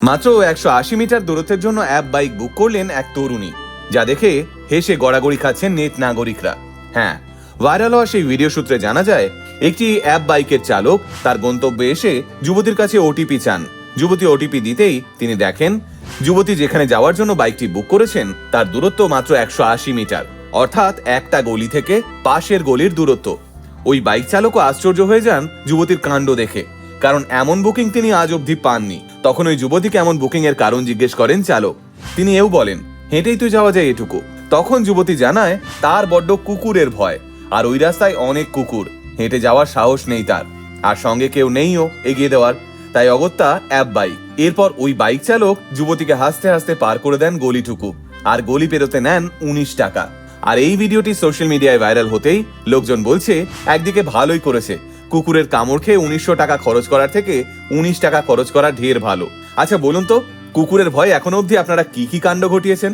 মাত্র 180 মিটার দূরত্বের জন্য অ্যাপ বাইক বুক করলেন এক তরুণী, যা দেখে হেসে গড়াগড়ি খাচ্ছেন নেট নাগরিকরা। হ্যাঁ, ভাইরাল হওয়া সেই ভিডিও সূত্রে জানা যায়, একটি অ্যাপ বাইকের চালক তার গন্তব্যে এসে যুবতীর কাছে ওটিপি চান। যুবতী ওটিপি দিতেই তিনি দেখেন যুবতী যেখানে যাওয়ার জন্য বাইকটি বুক করেছেন তার দূরত্ব মাত্র 180 মিটার, অর্থাৎ একটা গলি থেকে পাশের গলির দূরত্ব। ওই বাইক চালকও আশ্চর্য হয়ে যান যুবতীর কাণ্ড দেখে, কারণ এমন বুকিং তিনি আজ অবধি পাননি। তখন ওই যুবতীকে এমন বুকিং এর কারণ জিজ্ঞেস করেন চালক। তিনি এও বলেন, হেঁটেই তো যাওয়া যায় এটুকু। তখন যুবতী জানায় তার বড্ড কুকুরের ভয়, আর ওই রাস্তায় অনেক কুকুর, হেঁটে যাওয়ার সাহস নেই তার, আর সঙ্গে কেউ নেইও এগিয়ে দেওয়ার, তাই অগত্যা অ্যাপ বাইক। এরপর ওই বাইক চালক যুবতীকে হাসতে হাসতে পার করে দেন গলিটুকু, আর গলি পেরোতে নেন 19 টাকা। আর এই ভিডিওটি সোশ্যাল মিডিয়ায় ভাইরাল হতেই লোকজন বলছে, একদিকে ভালোই করেছে, কুকুরের কামড় খেয়ে 1900 টাকা খরচ করার থেকে 19 টাকা খরচ করা ঢের ভালো। আচ্ছা বলুন তো, কুকুরের ভয় এখনো অবধি আপনারা কি কি কাণ্ড ঘটিয়েছেন?